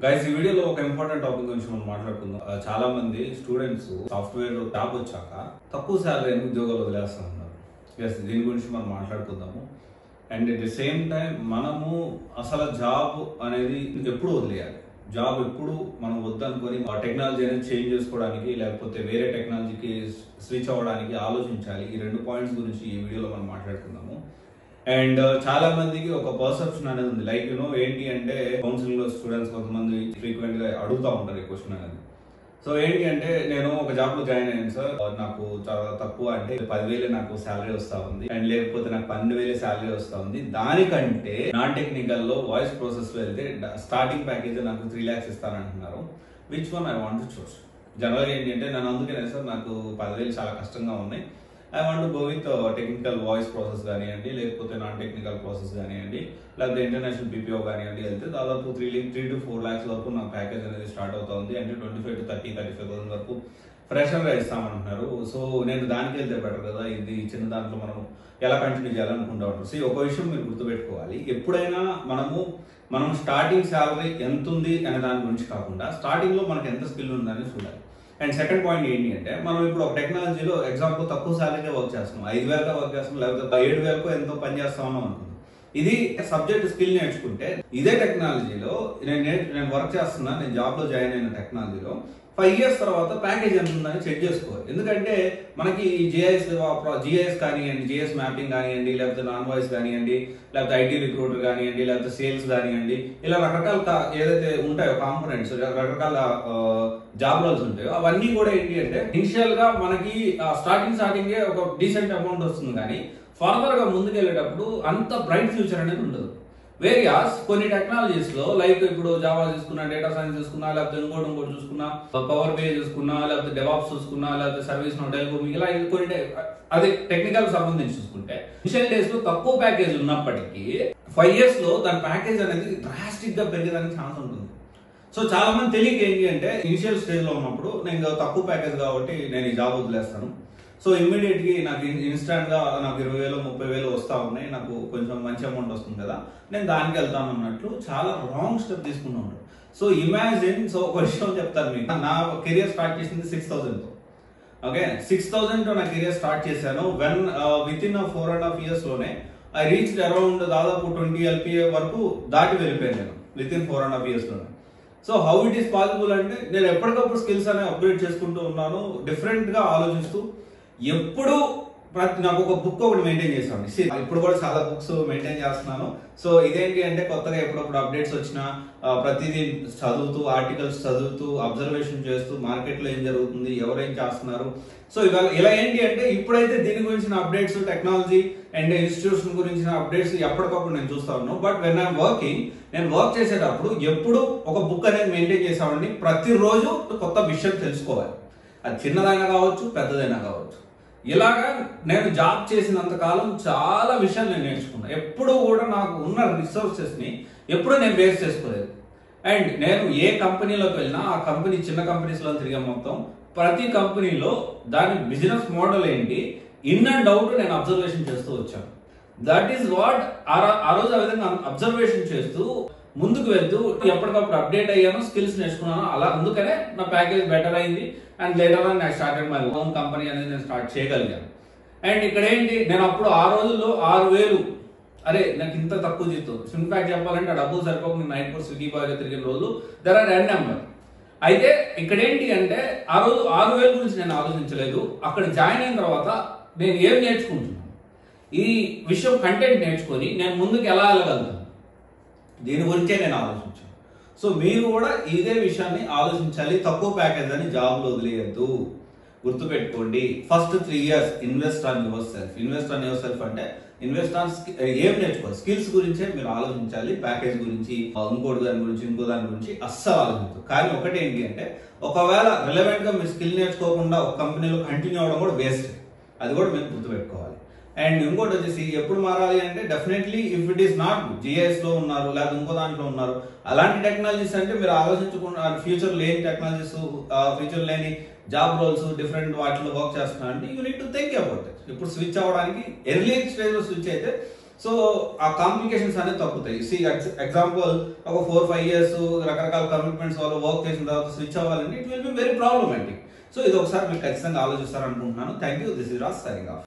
Guys ఈ వీడియోలో ఒక ఇంపార్టెంట్ టాపిక్ గురించి మనం మాట్లాడుకుందాం. చాలా మంది స్టూడెంట్స్ సాఫ్ట్వేర్ జాబ్ వచ్చాక తక్కువ శాలరీ ఉద్యోగాలు వదిలేస్తా ఉన్నారు. దీని గురించి మనం మాట్లాడుకుందాము. And at the same time మనము అసలు జాబ్ అనేది ఎప్పుడు వదిలేయాలి, జాబ్ ఎప్పుడు మనం వద్దనుకొని ఆ టెక్నాలజీ అనేది చేంజ్ చేసుకోవడానికి లేకపోతే వేరే టెక్నాలజీకి స్విచ్ అవ్వడానికి ఆలోచించాలి. ఈ రెండు పాయింట్స్ గురించి ఈ వీడియోలో మనం మాట్లాడుకుందాము. అండ్ చాలా మందికి ఒక పర్సెప్షన్ అనేది ఉంది, లైక్ ఏంటి అంటే కౌన్సిలింగ్ లో స్టూడెంట్స్ కొంతమంది ఫ్రీక్వెంట్ గా అడుగుతూ ఉంటారు ఈ క్వశ్చన్ అనేది. సో ఏంటి అంటే నేను ఒక జాబ్ లో జాయిన్ అయ్యాను సార్, నాకు చాలా తక్కువ అంటే 10,000 నాకు శాలరీ వస్తా ఉంది, అండ్ లేకపోతే నాకు 12,000 శాలరీ వస్తా ఉంది. దానికంటే నాన్ టెక్నికల్ లో వాయిస్ ప్రాసెస్ లో వెళ్తే స్టార్టింగ్ ప్యాకేజ్ నాకు 3 lakhs ఇస్తానంటున్నారు. Which one I want to choose. General ఏంటి అంటే నేను అందుకనే సార్ నాకు 10,000 చాలా కష్టంగా ఉన్నాయి, I want to go with technical voice process కానివ్వండి, లేకపోతే నాన్ టెక్నికల్ ప్రాసెస్ కానివ్వండి, లేకపోతే ఇంటర్నేషనల్ బీపీఓ కానివ్వండి, వెళ్తే దాదాపు 3 to 4 lakhs వరకు నా ప్యాకేజ్ అనేది స్టార్ట్ అవుతుంది. అంటే 25 to 35,000 వరకు ఫ్రెషర్గా ఇస్తామంటున్నారు. సో నేను దానికి వెళ్తే బెటర్ కదా, ఇది చిన్న దాంట్లో మనం ఎలా కంటిన్యూ చేయాలనుకుంటా ఉంటారు. సో ఒక విషయం మీరు గుర్తుపెట్టుకోవాలి, ఎప్పుడైనా మనం స్టార్టింగ్ శాలరీ ఎంత ఉంది అనే దాని గురించి కాకుండా స్టార్టింగ్ లో మనకు ఎంత స్కిల్ ఉందని చూడాలి. అండ్ సెకండ్ పాయింట్ ఏంటి అంటే మనం ఇప్పుడు ఒక టెక్నాలజీలో ఎగ్జాంపుల్ తక్కువ శాలరీగా వర్క్ చేస్తున్నాం, 5,000గా వర్క్ చేస్తున్నాం, లేకపోతే 7,000కో ఎంతో పని చేస్తామని అనుకుందాం. ఇది సబ్జెక్ట్ స్కిల్ నేర్చుకుంటే ఇదే టెక్నాలజీలో నేను వర్క్ చేస్తున్నా, నేను జాబ్ లో జాయిన్ అయిన టెక్నాలజీలో 5 years తర్వాత ప్యాకేజ్ ఎంత ఉందని చెక్ చేసుకోవాలి. ఎందుకంటే మనకి జిఐఎస్ కానివ్వండి, జిఎస్ మ్యాపింగ్ కానివ్వండి, లేకపోతే నాన్ వాయిస్ కానివ్వండి, లేకపోతే ఐటీ రిక్రూటర్ కానివ్వండి, లేకపోతే సేల్స్ కానివ్వండి, ఇలా రకరకాల ఏదైతే ఉంటాయో కాంపోనెంట్స్, రకరకాల జాబ్ రోల్స్ ఉంటాయో అవన్నీ కూడా ఏంటి అంటే ఇనిషియల్ గా మనకి స్టార్టింగే ఒక డీసెంట్ అమౌంట్ వస్తుంది, కానీ ఫర్దర్ గా ముందుకు వెళ్ళేటప్పుడు అంత బ్రైట్ ఫ్యూచర్ అనేది ఉండదు. వేరియాస్ కొన్ని టెక్నాలజీస్ లో లైక్ ఇప్పుడు జావా చూసుకున్నా, డేటా సైన్స్ చూసుకున్నా, లేకపోతే ఇంకోటి చూసుకున్నా, పవర్ బి చూసుకున్నా, లేకపోతే డెవాప్స్ చూసుకున్నా, లేకపోతే సర్వీస్ నో డెల్కో, ఇలా కొన్ని అది టెక్నికల్ సంబంధించి చూసుకుంటే ఇనిషియల్ డేస్ లో తక్కువ ప్యాకేజ్ ఉన్నప్పటికీ 5 years లో దాని ప్యాకేజ్ అనేది డ్రాస్టిక్ గా పెరిగేదానికి ఛాన్స్ ఉంటుంది. సో చాలా మంది తెలియక ఏంటి అంటే ఇనిషియల్ స్టేజ్ లో ఉన్నప్పుడు నేను తక్కువ ప్యాకేజ్ కాబట్టి నేను ఈ జాబ్ వదిలేస్తాను, సో ఇమ్మీడియట్ గా నాకు ఇన్స్టాంట్ గా నాకు 20,000 30,000 వస్తా ఉన్నాయి, నాకు కొంచెం మంచి అమౌంట్ వస్తుంది కదా, నేను దానికి వెళ్తాను అన్నట్లు చాలా రాంగ్ స్టెప్ తీసుకుంటూ ఉంటాను. సో ఇమాజిన్, సో ఒక విషయం చెప్తాను మీకు, నా కెరియర్ స్టార్ట్ చేసింది 6,000తో. ఓకే, 6,000తో నా కెరియర్ స్టార్ట్ చేశాను. విత్ ఇన్ 4.5 years లోనే ఐ రీచ్ అరౌండ్ దాదాపు 20 LPA వరకు దాటి వెళ్ళిపోయాను నేను విత్ ఇన్ 4.5 years లోనే. So how it is possible అంటే నేను ఎప్పటికప్పుడు స్కిల్స్ అనేవి అప్గ్రేడ్ చేసుకుంటూ ఉన్నాను, డిఫరెంట్ గా ఆలోచిస్తూ. ఎప్పుడు నాకు ఒక బుక్ ఒకటి మెయింటైన్ చేస్తాను, ఇప్పుడు కూడా చాలా బుక్స్ మెయింటైన్ చేస్తున్నాను. సో ఇదేంటి అంటే కొత్తగా ఎప్పుడప్పుడు అప్డేట్స్ వచ్చినా ప్రతిదీ చదువుతూ, ఆర్టికల్స్ చదువుతూ, అబ్జర్వేషన్ చేస్తూ, మార్కెట్ లో ఏం జరుగుతుంది, ఎవరేం చేస్తున్నారు. సో ఇలా ఏంటి అంటే ఇప్పుడైతే దీని గురించిన అప్డేట్స్, టెక్నాలజీ అండ్ ఇన్స్టిట్యూషన్ గురించిన అప్డేట్స్ ఎప్పటికప్పుడు నేను చూస్తా ఉన్నాను. బట్ వెన్ ఐఎమ్ వర్కింగ్, నేను వర్క్ చేసేటప్పుడు ఎప్పుడు ఒక బుక్ అనేది మెయింటైన్ చేసామండి. ప్రతిరోజు కొత్త విషయం తెలుసుకోవాలి, అది చిన్నదైనా కావచ్చు, పెద్దదైనా కావచ్చు. ఇలాగా నేను జాబ్ చేసినంత కాలం చాలా విషయాలు నేను నేర్చుకున్నా. ఎప్పుడు కూడా నాకు ఉన్న రిసోర్సెస్ ని ఎప్పుడు నేను వేస్ట్ చేసుకోలేదు. అండ్ నేను ఏ కంపెనీలోకి వెళ్ళినా ఆ కంపెనీ చిన్న కంపెనీస్ లో తిరిగే మొత్తం ప్రతి కంపెనీలో దాని బిజినెస్ మోడల్ ఏంటి, ఇన్ అండ్ అవుట్ నేను అబ్జర్వేషన్ చేస్తూ వచ్చాను. దట్ ఈస్ వాట్ ఆ రోజు ఆ విధంగా అబ్జర్వేషన్ చేస్తూ ముందుకు వెళ్తూ ఎప్పటికప్పుడు అప్డేట్ అయ్యాను, స్కిల్స్ నేర్చుకున్నాను. అలా అందుకనే నా ప్యాకేజ్ బెటర్ అయింది. అండ్ లేటర్ ఆన్ నాకు స్టార్టెడ్ మై ఓన్ కంపెనీ అనేది నేను స్టార్ట్ చేయగలిగాను. అండ్ ఇక్కడ ఏంటి, నేను అప్పుడు ఆ రోజుల్లో 6,000, అరే నాకు ఇంత తక్కువ జీతం, ఇన్ఫాక్ట్ చెప్పాలంటే ఆ డబ్బులు సరిపోక నేను నైట్ పూట స్విగ్గీ బాయ్గా తిరిగిన రోజులు దర్ ఆర్ ఎన్ నెంబర్. అయితే ఇక్కడ ఏంటి అంటే ఆ రోజు 6,000 గురించి నేను ఆలోచించలేదు. అక్కడ జాయిన్ అయిన తర్వాత నేను ఏం నేర్చుకుంటున్నాను, ఈ విషయం కంటెంట్ నేర్చుకొని నేను ముందుకు ఎలా వెళ్ళగలుగుతాను, దీని గురించే నేను ఆలోచించాను. సో మీరు కూడా ఇదే విషయాన్ని ఆలోచించాలి. తక్కువ ప్యాకేజ్ అని జాబ్లో వదిలేయద్దు, గుర్తుపెట్టుకోండి. First 3 years invest on your self. Invest on your self అంటే ఇన్వెస్ట్ ఆన్ ఏం నేర్చుకోవాలి, స్కిల్స్ గురించే మీరు ఆలోచించాలి. ప్యాకేజ్ గురించి, ఇంకో దాని గురించి అస్సలు ఆలోచించదు. కానీ ఒకటి ఏంటి అంటే ఒకవేళ రిలవెంట్ గా మీరు స్కిల్ నేర్చుకోకుండా ఒక కంపెనీలో కంటిన్యూ అవడం కూడా వేస్ట్, అది కూడా మీరు గుర్తుపెట్టుకోవాలి. అండ్ ఇంకోటి వచ్చేసి ఎప్పుడు మారాలి అంటే definitely if it is not GIS లో ఉన్నారు, లేదా ఇంకో దాంట్లో ఉన్నారు, అలాంటి టెక్నాలజీస్ అంటే మీరు ఆలోచించకుండా ఫ్యూచర్ లేని టెక్నాలజీస్, ఫ్యూచర్ లేని జాబ్ రోల్స్, డిఫరెంట్ వాటిలో వర్క్ చేస్తున్నా అంటే you need to think about it. ఇప్పుడు స్విచ్ అవ్వడానికి ఎర్లీ స్టేజ్ లో స్విచ్ అయితే సో ఆ కాంప్లికేషన్స్ అనేది తగ్గుతాయి. సి ఎగ్జాంపుల్ ఒక 4-5 years రకరకాల కమిట్మెంట్స్ వాళ్ళు వర్క్ చేసిన తర్వాత స్విచ్ అవ్వాలంటే it will be very problematic. So ఇది ఒకసారి మీరు ఖచ్చితంగా ఆలోచిస్తారనుకుంటున్నాను. Thank you. This is Raj signing of.